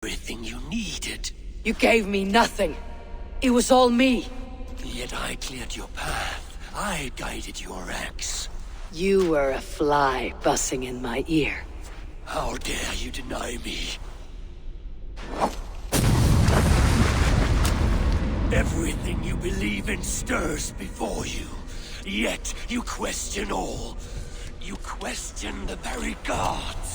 everything you needed. You gave me nothing. It was all me. Yet I cleared your path. I guided your axe. You were a fly buzzing in my ear. How dare you deny me? Everything you believe in stirs before you. Yet you question all. You question the very gods.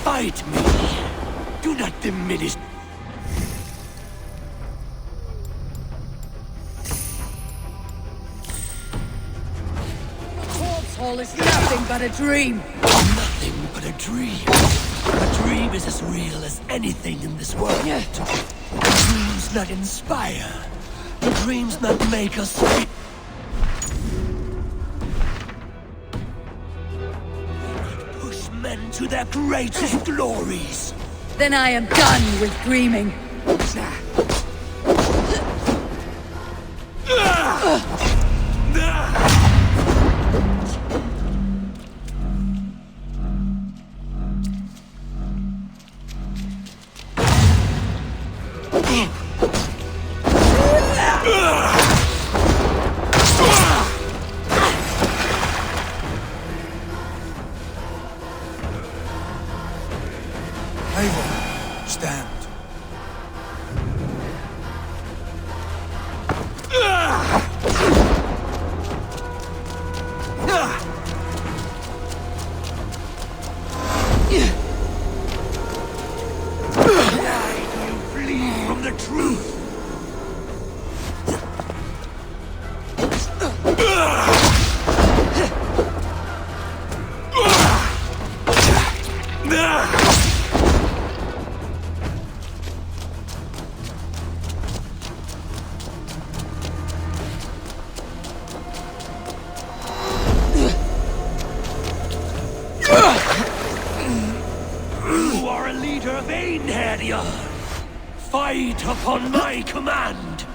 Fight me! Do not diminish... Corpse Hall is nothing but a dream. Nothing but a dream. A dream is as real as anything in this world. Yet, dreams not inspire. Dreams not make us feel. Push men to their greatest glories. Then I am done with dreaming. Eivor, stand. Why do you flee from the truth? You are a leader of Einherjar. Fight upon my command.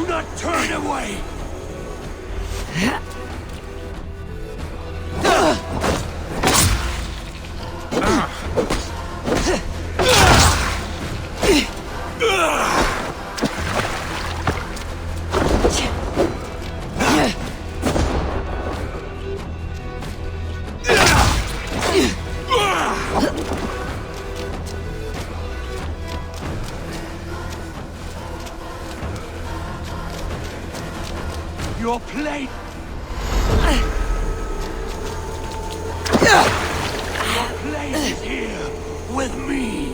Do not turn away! Your plate! Your place is here, with me!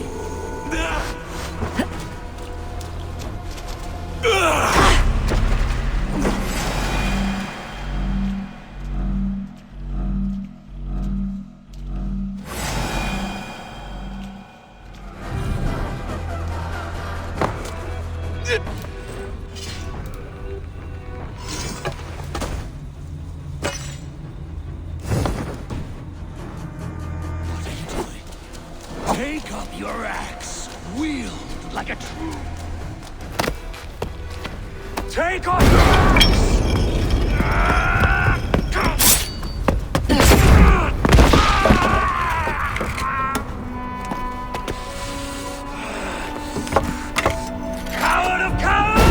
Take up your axe, wield like a true. Take up your axe! Coward of cowards!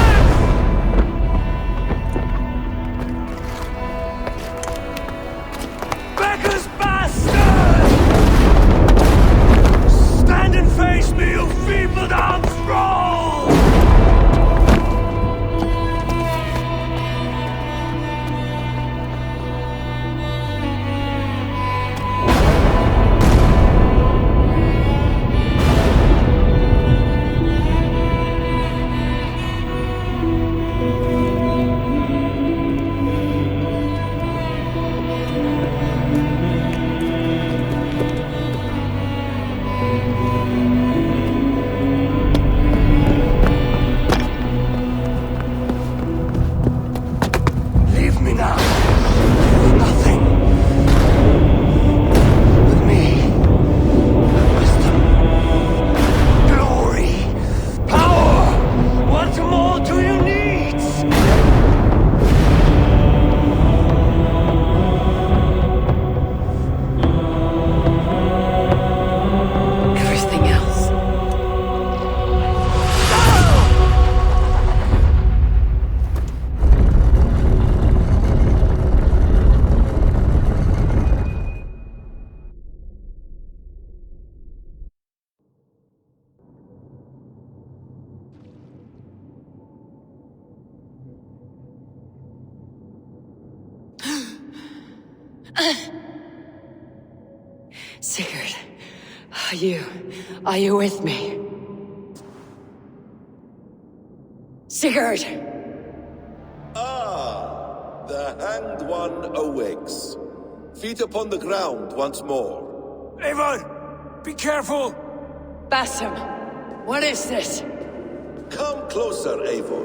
Becker's bastard! Stand and face me, you feeble-armed thrall! Leave me now. Nothing. With me, wisdom, glory, power. What more do you need? Everything else. Sigurd, are you with me? Sigurd! Ah, the Hanged One awakes. Feet upon the ground once more. Eivor, be careful! Basim, what is this? Come closer, Eivor.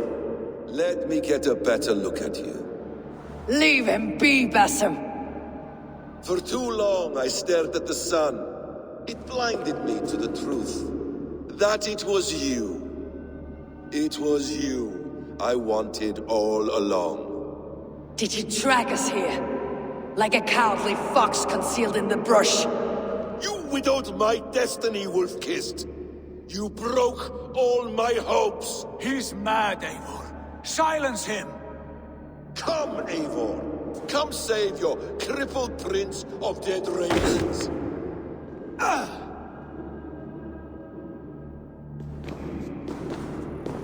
Let me get a better look at you. Leave him be, Basim. For too long I stared at the sun. It blinded me to the truth. That it was you. It was you I wanted all along. Did you drag us here? Like a cowardly fox concealed in the brush? You widowed my destiny, Wolf-Kissed. You broke all my hopes. He's mad, Eivor. Silence him! Come, Eivor. Come save your crippled prince of dead ravens.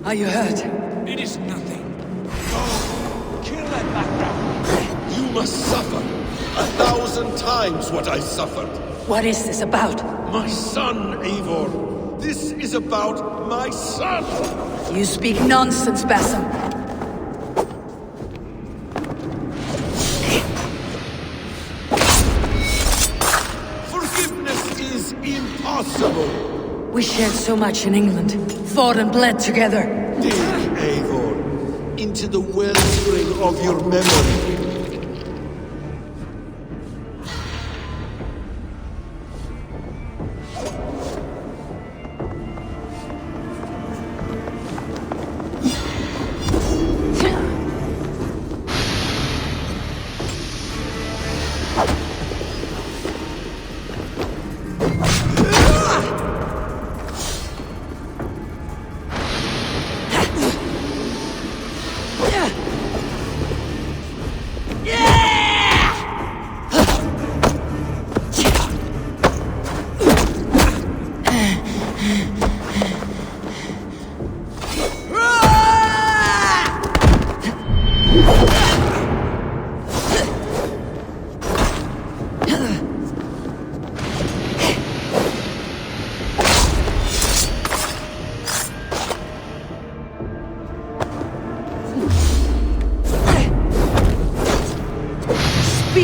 Are you hurt? It is nothing. Go! Kill that background! You must suffer 1,000 times what I suffered. What is this about? My son, Eivor. This is about my son. You speak nonsense, Basim. Forgiveness is impossible. We shared so much in England, fought and bled together. Dig, Eivor, into the wellspring of your memory.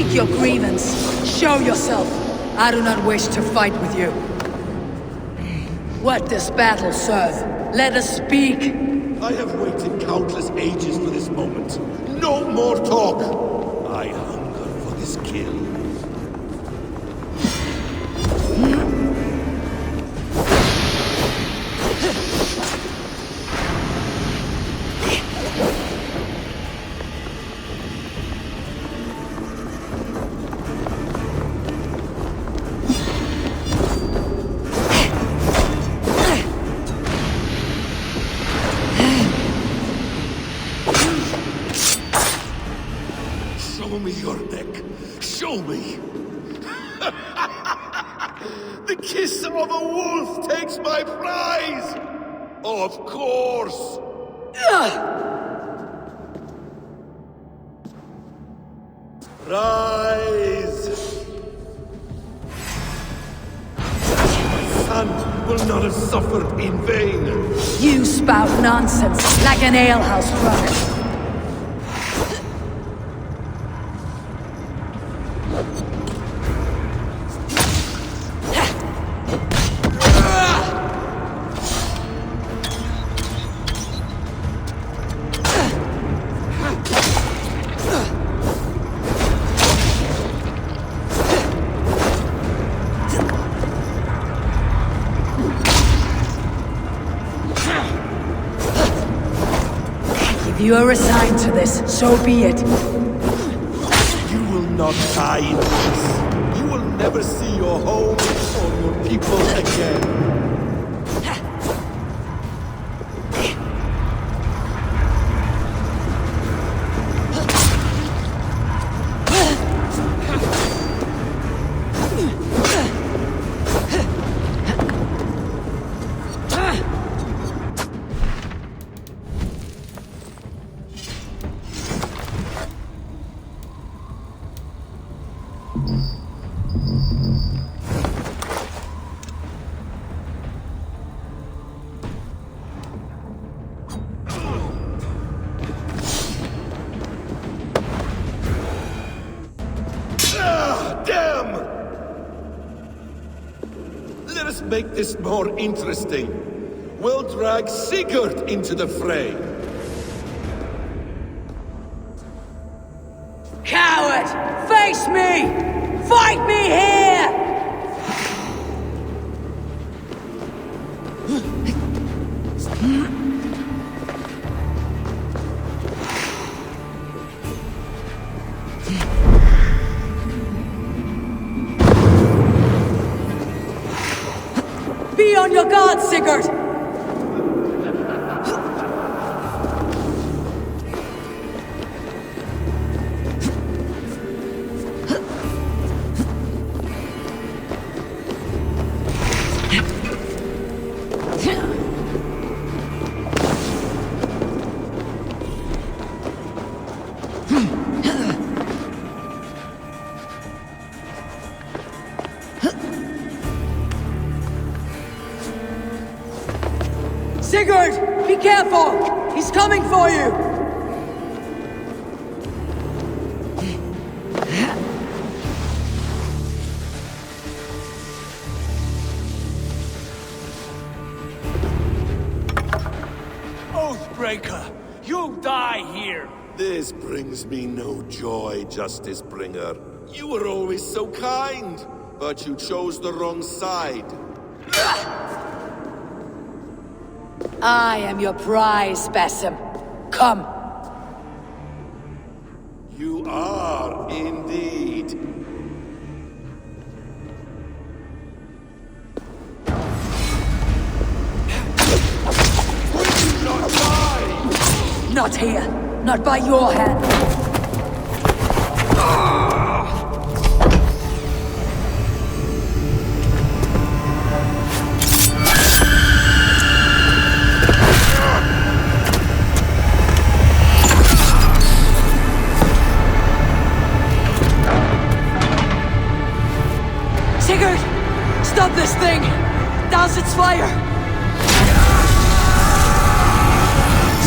Speak your grievance. Show yourself. I do not wish to fight with you. What does battle serve? Let us speak. I have waited countless ages for this moment. No more talk! I hunger for this kill. Show me your neck. Show me. The kiss of a wolf takes my prize. Of course. Rise. My son will not have suffered in vain. You spout nonsense like an alehouse drunk. If you are assigned to this, so be it. You will not die in peace. You will never see your home or your people again. Let us make this more interesting. We'll drag Sigurd into the fray. Coward! Face me! Fight me here! Be on your guard, Sigurd! Sigurd! Be careful! He's coming for you! Oathbreaker! You die here! This brings me no joy, Justice Bringer. You were always so kind, but you chose the wrong side. I am your prize, Basim. Come. You are indeed. Will you not die? Not here. Not by your hand. Sigurd! Stop this thing! Douse its fire!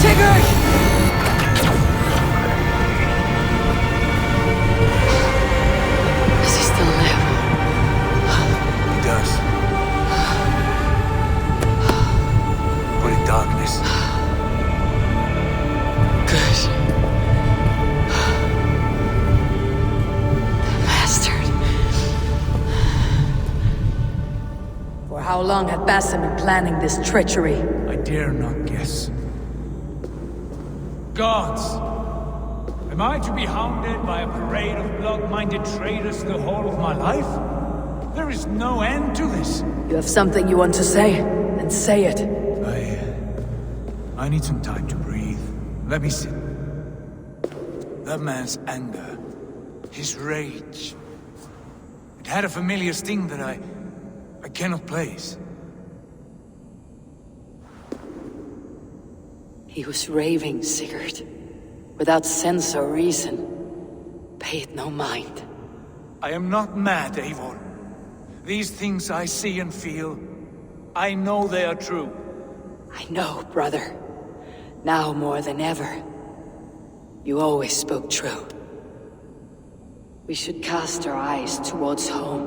Sigurd! long had Basim been planning this treachery? I dare not guess. Gods! Am I to be hounded by a parade of blood-minded traitors the whole of my life? There is no end to this. You have something you want to say? Then say it. I need some time to breathe. Let me sit. That man's anger, his rage, it had a familiar sting that I cannot place. He was raving, Sigurd. Without sense or reason. Pay it no mind. I am not mad, Eivor. These things I see and feel, I know they are true. I know, brother. Now more than ever. You always spoke true. We should cast our eyes towards home.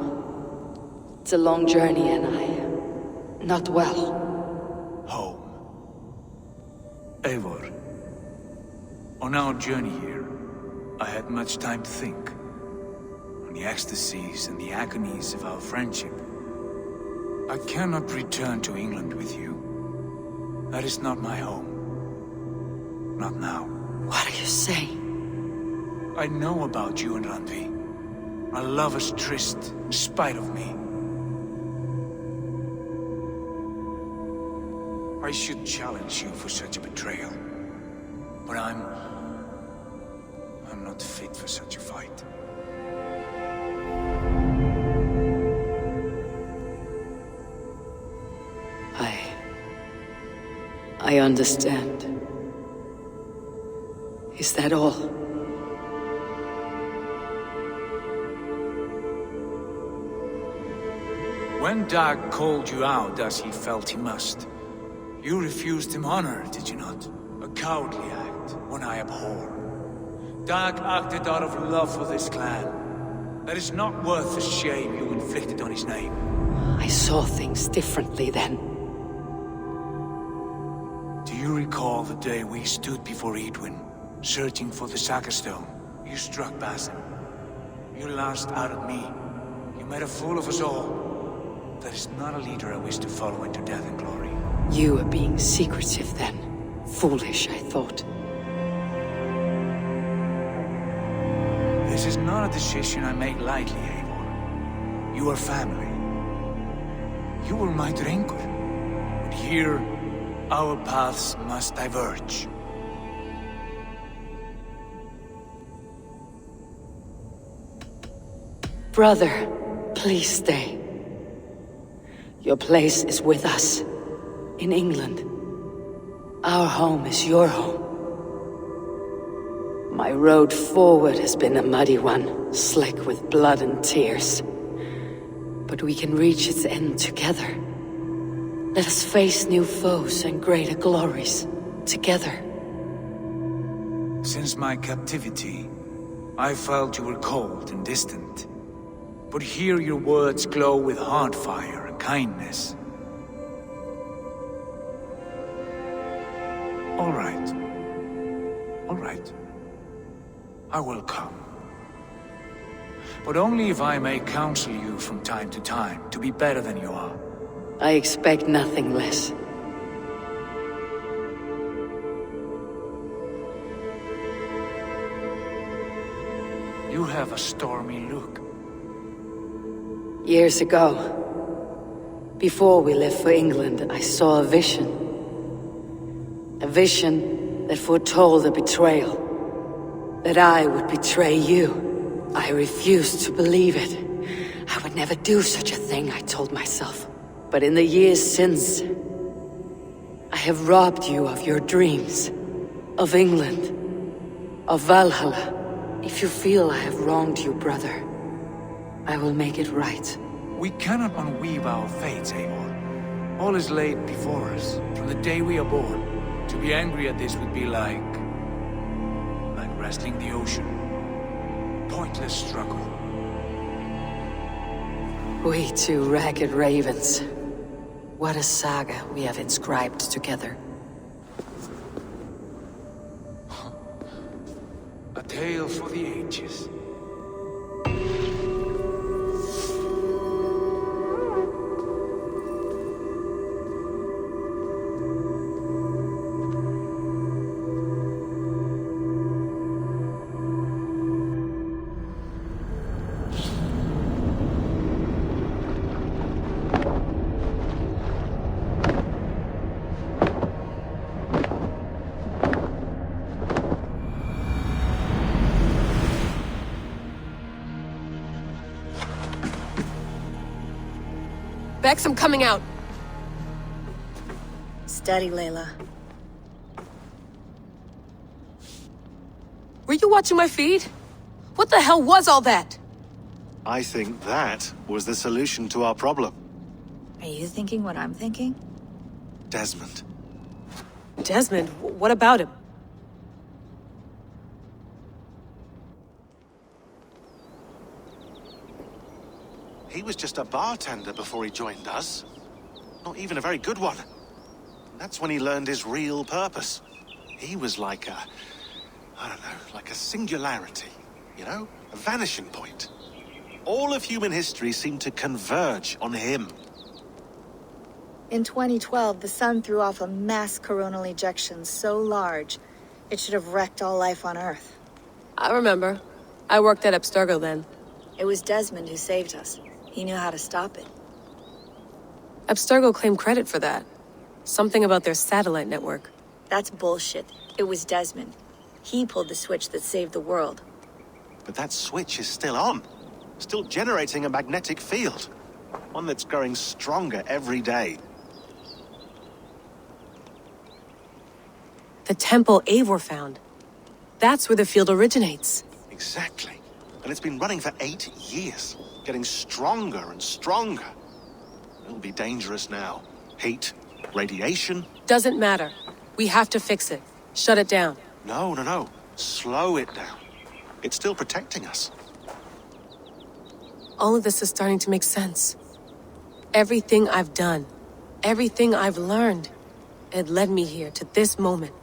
It's a long journey and I am not well. Home. Eivor. On our journey here, I had much time to think. On the ecstasies and the agonies of our friendship. I cannot return to England with you. That is not my home. Not now. What are you saying? I know about you and Randvi. Our lovers tryst in spite of me. I should challenge you for such a betrayal. But I'm not fit for such a fight. I understand. Is that all? When Dag called you out as he felt he must, you refused him honor, did you not? A cowardly act, one I abhor. Dag acted out of love for this clan. That is not worth the shame you inflicted on his name. I saw things differently then. Do you recall the day we stood before Edwin, searching for the Saga Stone? You struck Basim. You lashed out at me. You made a fool of us all. That is not a leader I wish to follow into death and glory. You were being secretive then. Foolish, I thought. This is not a decision I make lightly, Eivor. You are family. You were my drengur. But here, our paths must diverge. Brother, please stay. Your place is with us, in England. Our home is your home. My road forward has been a muddy one, slick with blood and tears. But we can reach its end together. Let us face new foes and greater glories, together. Since my captivity, I felt you were cold and distant. But here your words glow with heart fire and kindness. All right. All right. I will come. But only if I may counsel you from time to time to be better than you are. I expect nothing less. You have a stormy look. Years ago, before we left for England, I saw a vision. A vision that foretold a betrayal. That I would betray you. I refused to believe it. I would never do such a thing, I told myself. But in the years since, I have robbed you of your dreams. Of England. Of Valhalla. If you feel I have wronged you, brother, I will make it right. We cannot unweave our fates, Eivor. All is laid before us, from the day we are born. To be angry at this would be like wrestling the ocean. Pointless struggle. We two ragged ravens. What a saga we have inscribed together. A tale for the ages. Bex, I'm coming out. Steady, Layla. Were you watching my feed? What the hell was all that? I think that was the solution to our problem. Are you thinking what I'm thinking? Desmond. Desmond, what about him? He was just a bartender before he joined us. Not even a very good one. That's when he learned his real purpose. He was like a... I don't know, like a singularity. You know? A vanishing point. All of human history seemed to converge on him. In 2012, the sun threw off a mass coronal ejection so large, it should have wrecked all life on Earth. I remember. I worked at Abstergo then. It was Desmond who saved us. He knew how to stop it. Abstergo claimed credit for that. Something about their satellite network. That's bullshit. It was Desmond. He pulled the switch that saved the world. But that switch is still on. Still generating a magnetic field. One that's growing stronger every day. The temple Eivor found. That's where the field originates. Exactly. And it's been running for 8 years. Getting stronger and stronger. It'll be dangerous now. Heat, radiation. Doesn't matter. We have to fix it. Shut it down. No. Slow it down. It's still protecting us. All of this is starting to make sense. Everything I've done, everything I've learned, it led me here to this moment.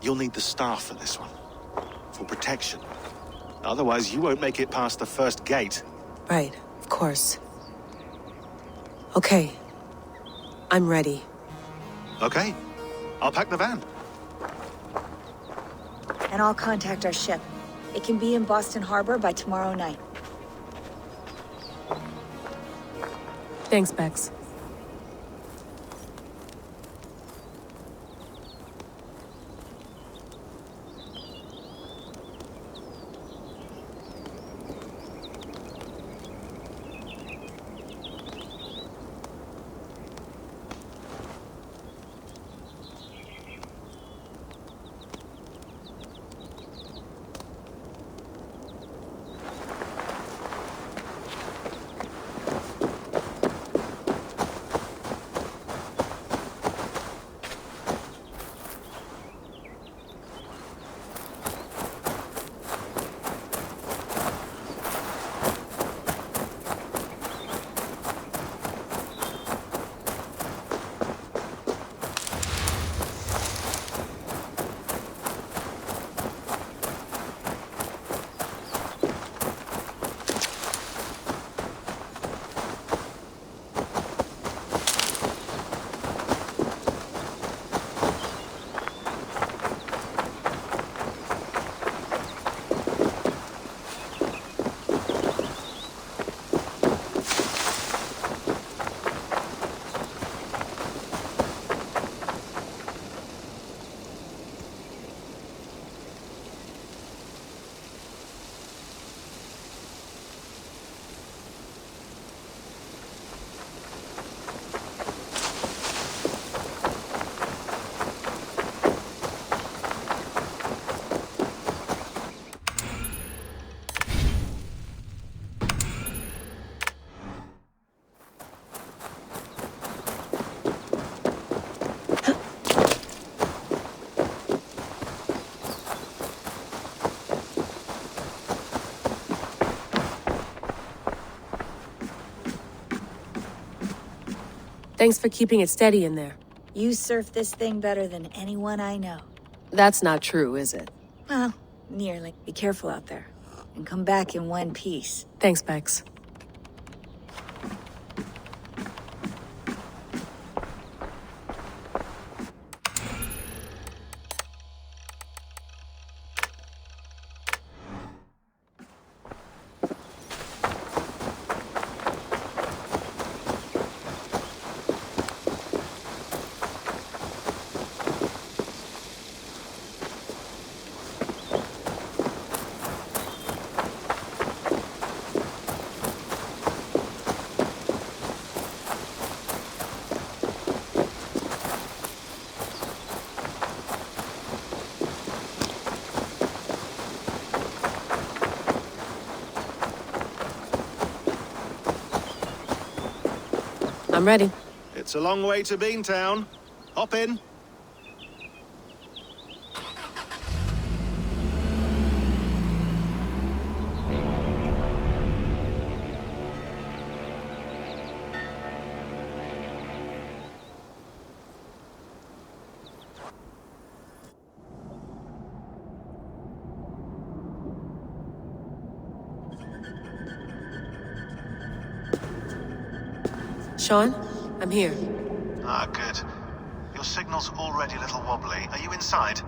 You'll need the staff for this one. For protection. Otherwise, you won't make it past the first gate. Right, of course. Okay. I'm ready. Okay. I'll pack the van. And I'll contact our ship. It can be in Boston Harbor by tomorrow night. Thanks, Bex. Thanks for keeping it steady in there. You surf this thing better than anyone I know. That's not true, is it? Well, nearly. Be careful out there. And come back in one piece. Thanks, Bex. I'm ready. It's a long way to Beantown. Hop in. Sean, I'm here. Ah, good. Your signal's already a little wobbly. Are you inside?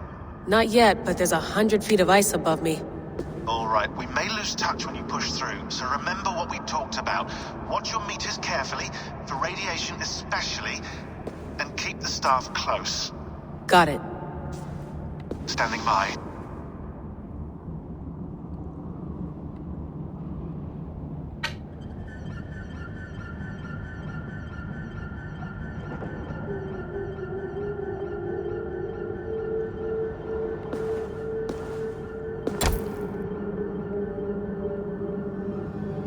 Not yet, but there's 100 feet of ice above me. All right, we may lose touch when you push through, so remember what we talked about. Watch your meters carefully, for radiation especially, and keep the staff close. Got it. Standing by.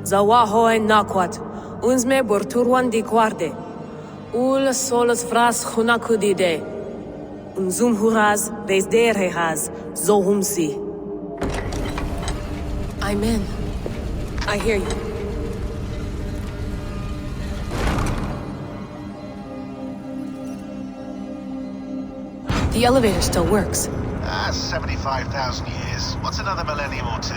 Zawahoe nakwat, unzme borturwan di guarde. Ul solos vras hunakudide. Unzum huraz, desderehaz, zohumsi. I'm in. I hear you. The elevator still works. 75,000 years. What's another millennium or two?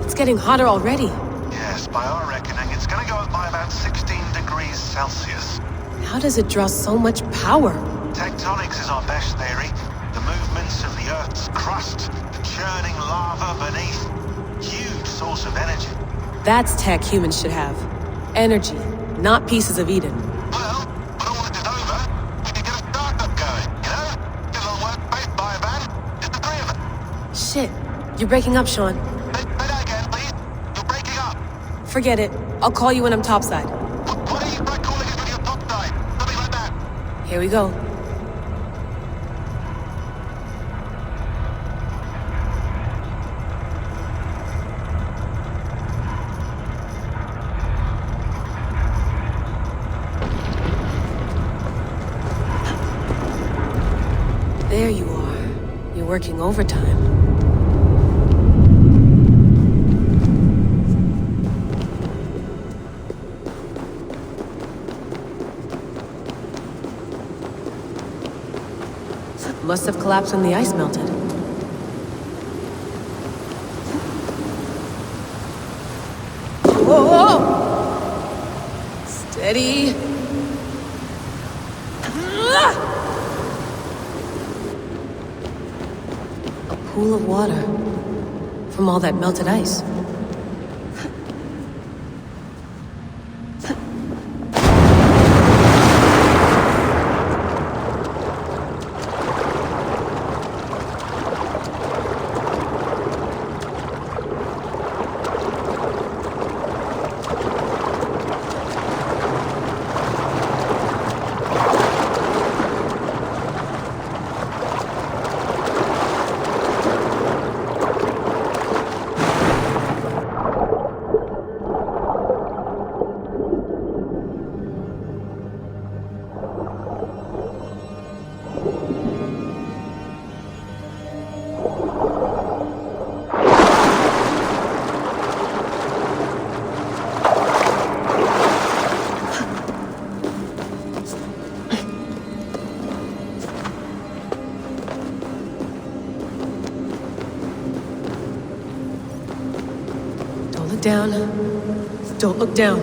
It's getting hotter already. Yes, by our reckoning, it's gonna go up by about 16 degrees Celsius. How does it draw so much power? Tectonics is our best theory. The movements of the Earth's crust, the churning lava beneath. Huge source of energy. That's tech humans should have. Energy, not pieces of Eden. Well, when all this is over, we can get a startup going, you know? Get a little workspace, buy a van, just the three of us. Shit, you're breaking up, Sean. Say that again, please. You're breaking up. Forget it. I'll call you when I'm topside. What are you try calling it when you're topside? Something like that. Here we go. There you are. You're working overtime. Must have collapsed when the ice melted. Whoa! Steady. A pool of water from all that melted ice. Don't look down. Don't look down.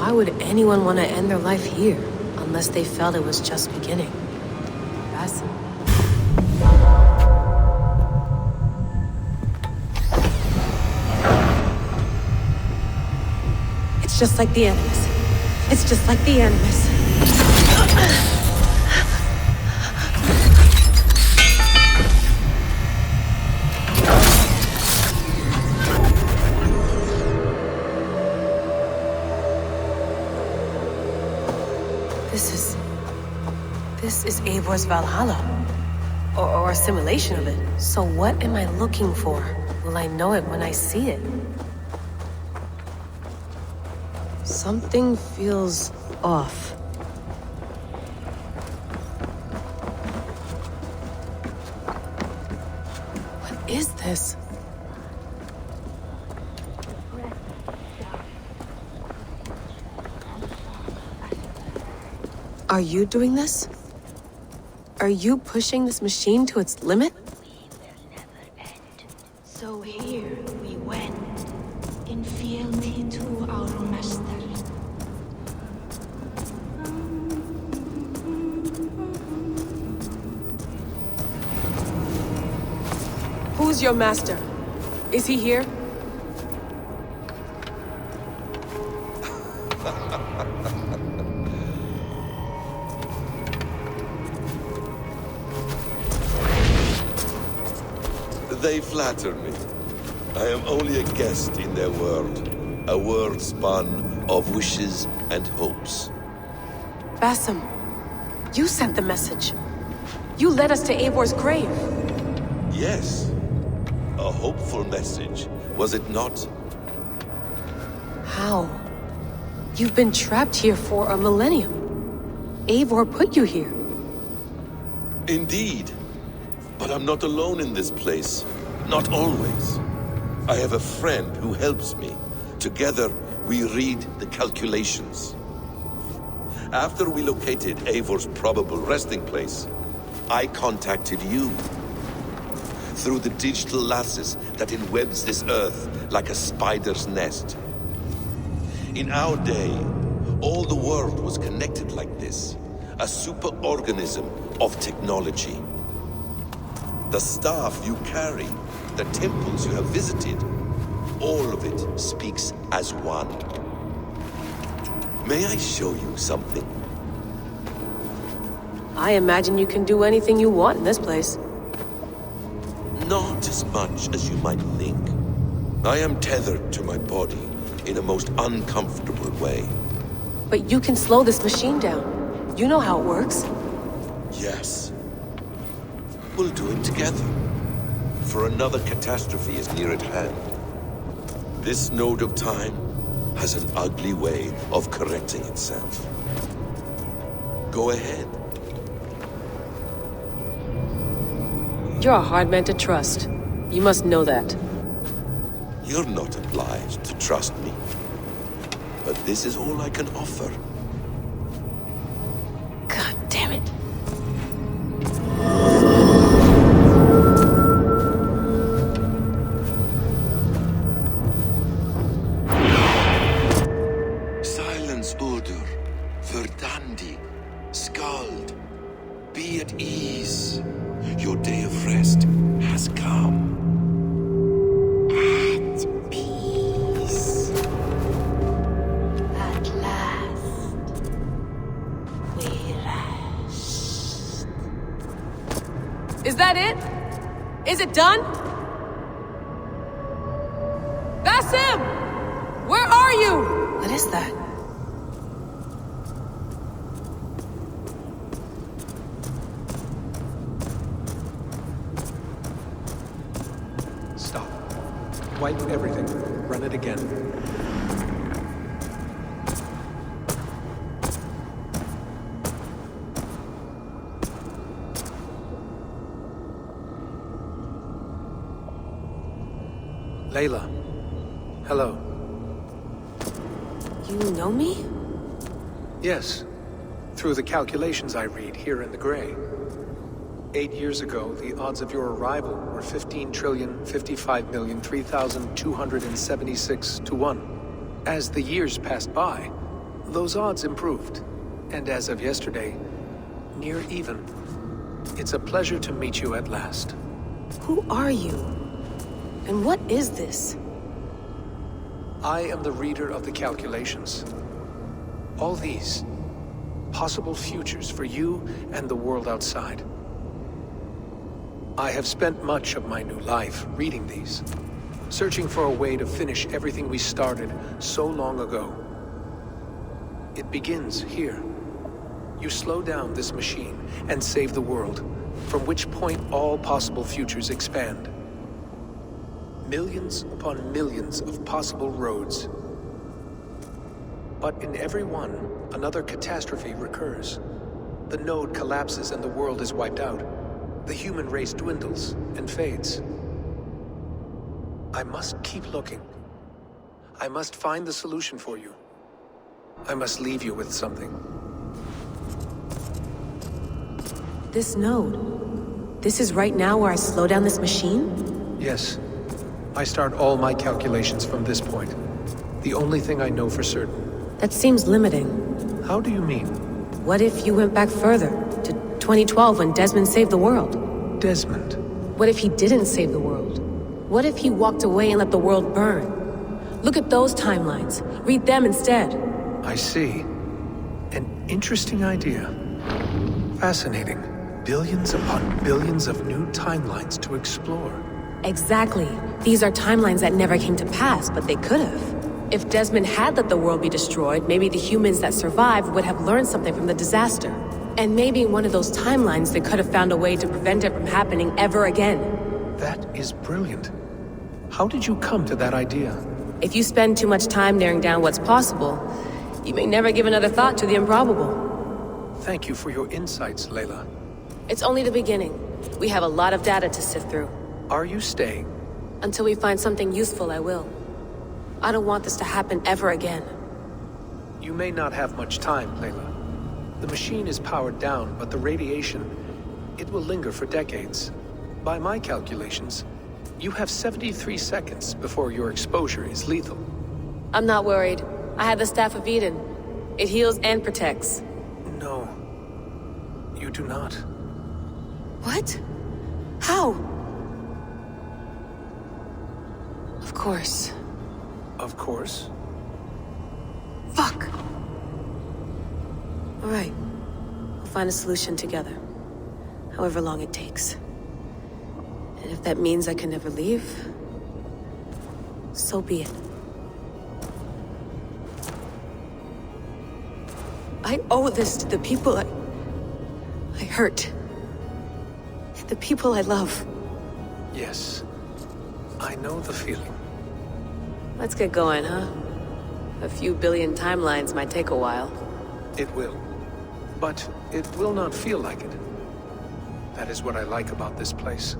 Why would anyone want to end their life here, unless they felt it was just beginning? That's... It's just like the Animus. It's just like the Animus. This is Eivor's Valhalla. Or a simulation of it. So what am I looking for? Will I know it when I see it? Something feels off. What is this? Are you doing this? Are you pushing this machine to its limit? We will never end. So here we went, in fealty to our master. Who's your master? Is he here? They flatter me. I am only a guest in their world. A world spun of wishes and hopes. Basim, you sent the message. You led us to Eivor's grave. Yes. A hopeful message, was it not? How? You've been trapped here for a millennium. Eivor put you here. Indeed. But I'm not alone in this place. Not always. I have a friend who helps me. Together, we read the calculations. After we located Eivor's probable resting place, I contacted you. Through the digital lasses that enwebs this earth like a spider's nest. In our day, all the world was connected like this. A superorganism of technology. The staff you carry, the temples you have visited, all of it speaks as one. May I show you something? I imagine you can do anything you want in this place. Not as much as you might think. I am tethered to my body in a most uncomfortable way. But you can slow this machine down. You know how it works. Yes. We'll do it together. For another catastrophe is near at hand. This node of time has an ugly way of correcting itself. Go ahead. You're a hard man to trust. You must know that. You're not obliged to trust me. But this is all I can offer. God damn it. Silence, Udur. Verdandi. Skald. Be at ease. Your day of rest has come. At peace. At last, we rest. Is that it? Is it done? Basim! Where are you? What is that? Stop. Wipe everything. Run it again. Layla. Hello. You know me? Yes. Through the calculations I read here in the gray. 8 years ago, the odds of your arrival were 15,055,003,276 to 1. As the years passed by, Those odds improved, and as of yesterday, near even. It's a pleasure to meet you at last. Who are you? And what is this? I am the reader of the calculations. All these, possible futures for you and the world outside. I have spent much of my new life reading these, searching for a way to finish everything we started so long ago. It begins here. You slow down this machine and save the world, from which point all possible futures expand. Millions upon millions of possible roads. But in every one, another catastrophe recurs. The node collapses and the world is wiped out. The human race dwindles and fades. I must keep looking. I must find the solution for you. I must leave you with something. This node. This is right now where I slow down this machine? Yes. I start all my calculations from this point. The only thing I know for certain. That seems limiting. How do you mean? What if you went back further, to 2012 when Desmond saved the world? Desmond? What if he didn't save the world? What if he walked away and let the world burn? Look at those timelines. Read them instead. I see. An interesting idea. Fascinating. Billions upon billions of new timelines to explore. Exactly. These are timelines that never came to pass, but they could have. If Desmond had let the world be destroyed, maybe the humans that survived would have learned something from the disaster. And maybe in one of those timelines they could have found a way to prevent it from happening ever again. That is brilliant. How did you come to that idea? If you spend too much time narrowing down what's possible, you may never give another thought to the improbable. Thank you for your insights, Layla. It's only the beginning. We have a lot of data to sift through. Are you staying? Until we find something useful, I will. I don't want this to happen ever again. You may not have much time, Layla. The machine is powered down, but the radiation, it will linger for decades. By my calculations, you have 73 seconds before your exposure is lethal. I'm not worried. I have the Staff of Eden. It heals and protects. No. You do not. What? How? Of course. Of course. Fuck! All right. We'll find a solution together. However long it takes. And if that means I can never leave, so be it. I owe this to the people I hurt. The people I love. Yes. I know the feeling. Let's get going, huh? A few billion timelines might take a while. It will. But it will not feel like it. That is what I like about this place.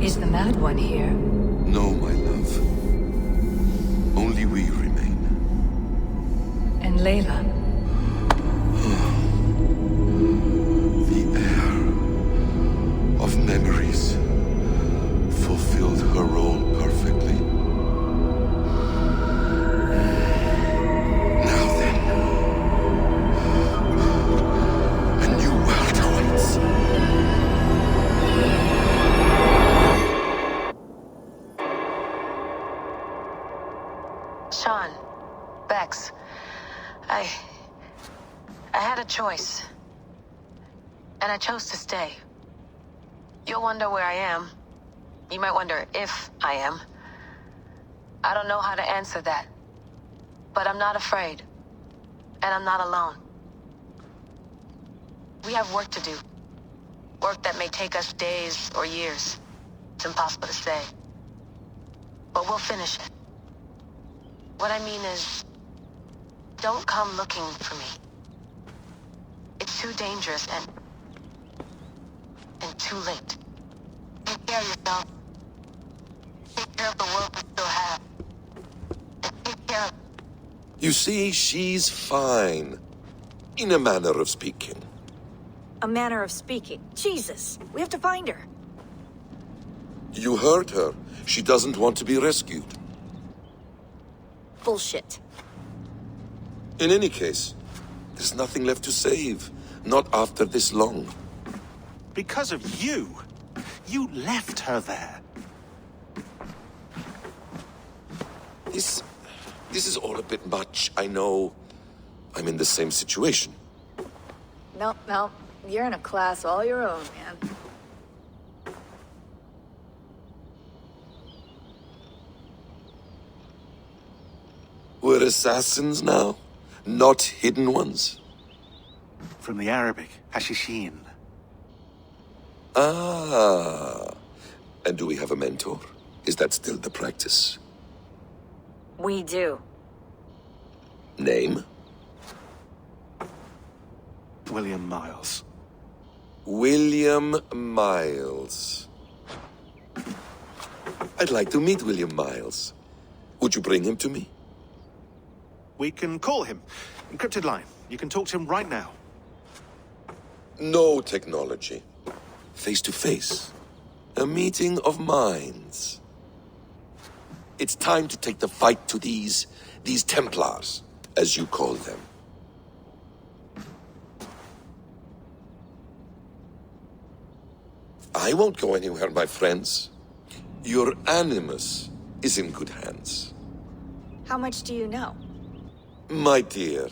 Is the mad one here? No, my love. Only we remain. And Layla? The air of memories fulfilled her role perfectly. Now then, a new world awaits. a choice. And I chose to stay. You'll wonder where I am. You might wonder if I am. I don't know how to answer that. But I'm not afraid. And I'm not alone. We have work to do. Work that may take us days or years. It's impossible to say. But we'll finish it. What I mean is, don't come looking for me. It's too dangerous and too late. Take care of yourself. Take care of the world we still have. And take care of... You see, she's fine. In a manner of speaking. A manner of speaking. Jesus, we have to find her. You heard her. She doesn't want to be rescued. Bullshit. In any case, there's nothing left to save. Not after this long. Because of you. You left her there. This is all a bit much, I know. I'm in the same situation. No. You're in a class all your own, man. We're assassins now? Not hidden ones? From the Arabic, Hashishin. Ah. And do we have a mentor? Is that still the practice? We do. Name? William Miles. William Miles. I'd like to meet William Miles. Would you bring him to me? We can call him. Encrypted line. You can talk to him right now. No technology. Face to face. A meeting of minds. It's time to take the fight to these Templars, as you call them. I won't go anywhere, my friends. Your animus is in good hands. How much do you know? My dear,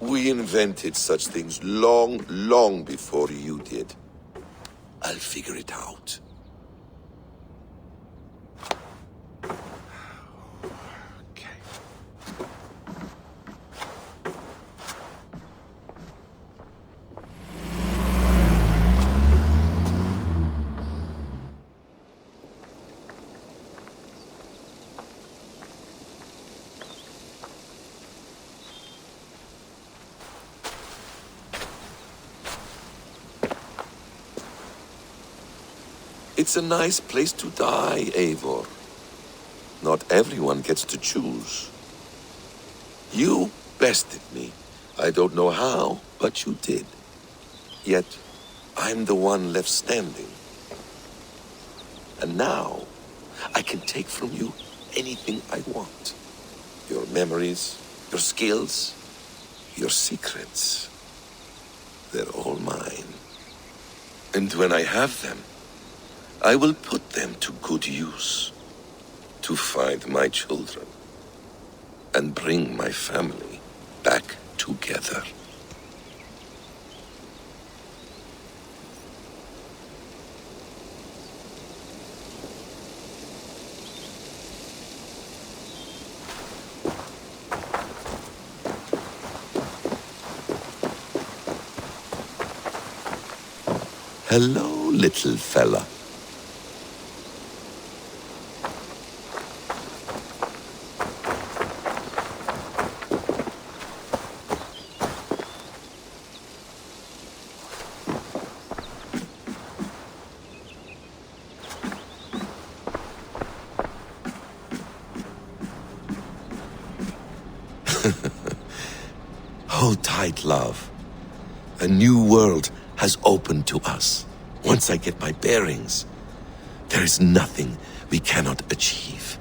we invented such things long before you did. I'll figure it out. Okay. It's a nice place to die, Eivor. Not everyone gets to choose. You bested me. I don't know how, but you did. Yet, I'm the one left standing. And now, I can take from you anything I want. Your memories, your skills, your secrets. They're all mine. And when I have them, I will put them to good use. To find my children. And bring my family back together. Hello, little fella. Hold tight, love. A new world has opened to us. Once I get my bearings, there is nothing we cannot achieve.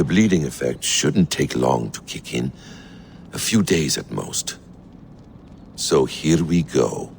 The bleeding effect shouldn't take long to kick in. A few days at most. So here we go.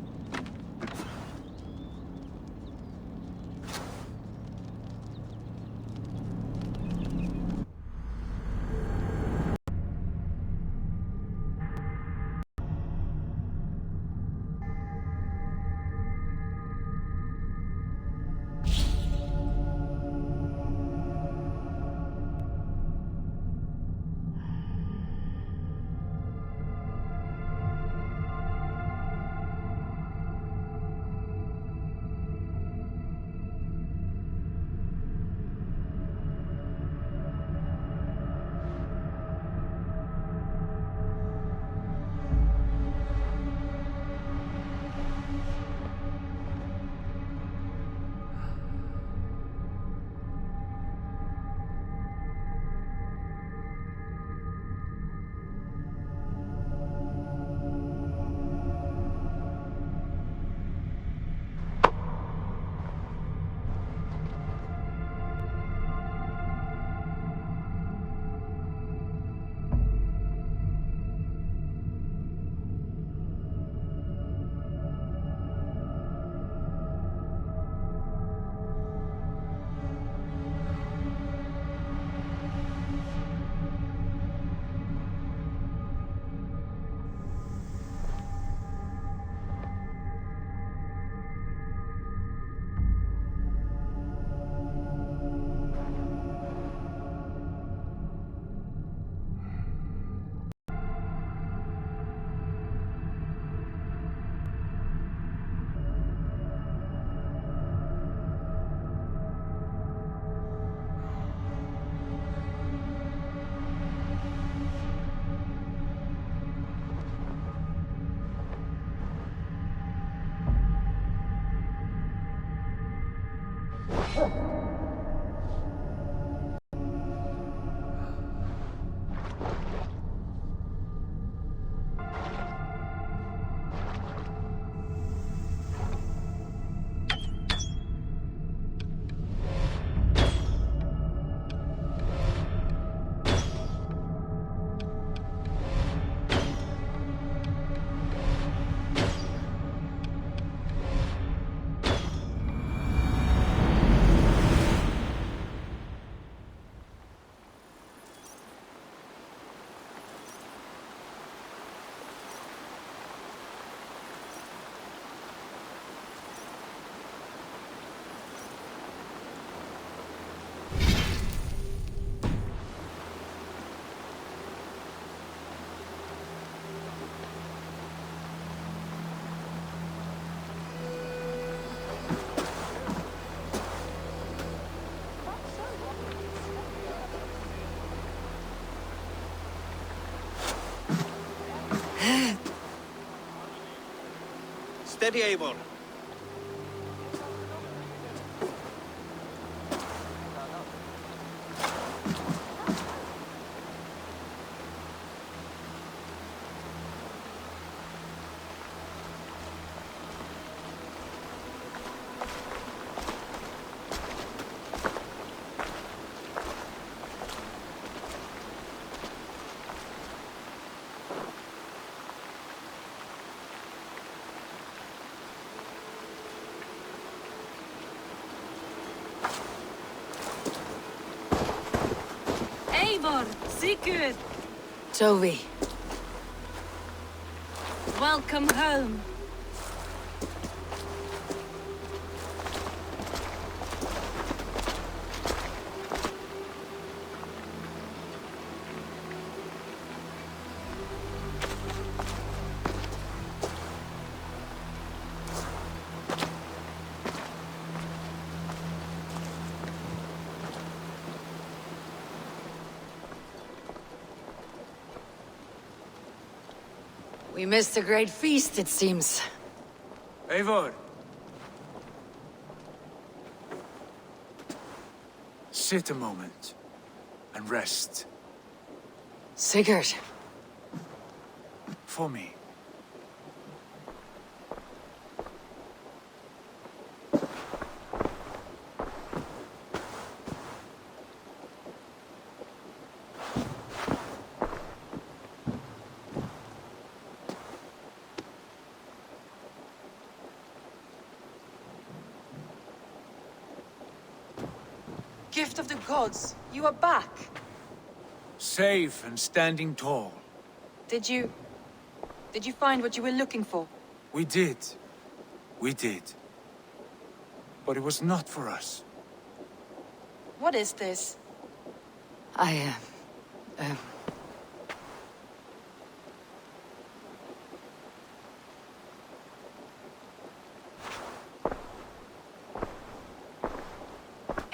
Steady, Eivor. Eivor, Sigurd, Toby. welcome home. We missed a great feast, it seems. Eivor! Sit a moment and rest. Sigurd. For me. gift of the gods. You are back. Safe and standing tall. Did you find what you were looking for? We did. We did. But it was not for us. What is this?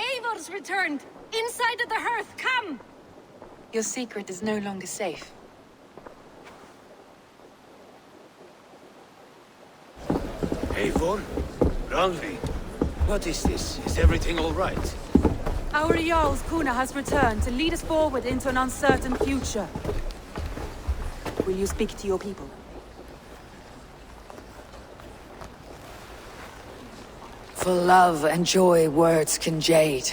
Eivor's returned! Inside of the hearth, come! Your secret is no longer safe. Eivor? Rangvi? What is this? Is everything all right? Our Jarl's Kuna has returned to lead us forward into an uncertain future. Will you speak to your people? For love and joy, words can jade.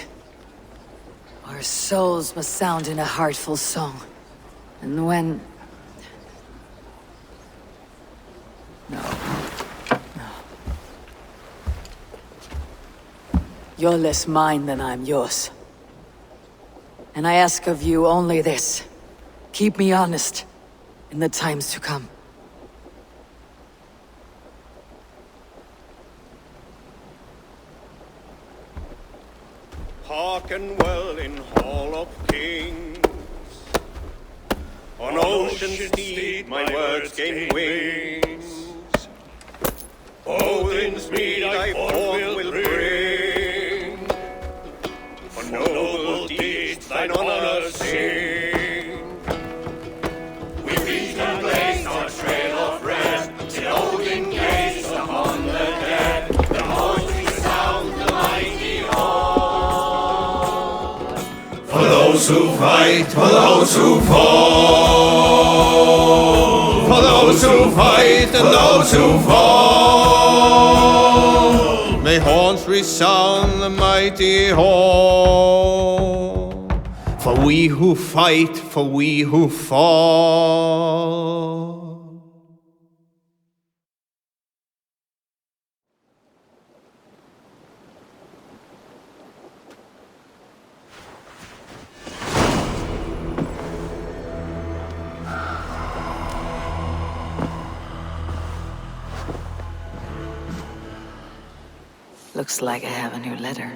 Our souls must sound in a heartful song. And when... No. You're less mine than I'm yours. And I ask of you only this. Keep me honest in the times to come. Hearken well in Hall of Kings. On ocean's steed my words gain wings. Odin's mead I forth will bring. For noble deeds thine honor sing. We beat and blaze our trail of red, till Odin gazed upon the dead. The voice resound the mighty hall. For those who fight, for those who fall, for those who fight and those who fall, may horns resound the mighty hall. For we who fight, for we who fall. Looks like I have a new letter.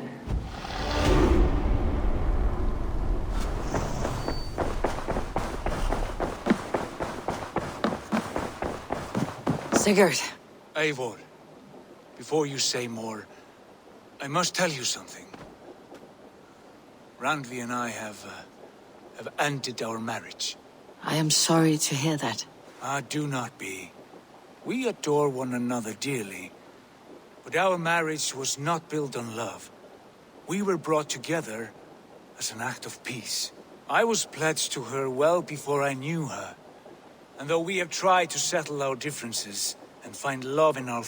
Sigurd. Eivor, before you say more, I must tell you something. Randvi and I have ended our marriage. I am sorry to hear that. Ah, do not be. We adore one another dearly. But our marriage was not built on love. We were brought together as an act of peace. I was pledged to her well before I knew her. And though we have tried to settle our differences and find love in our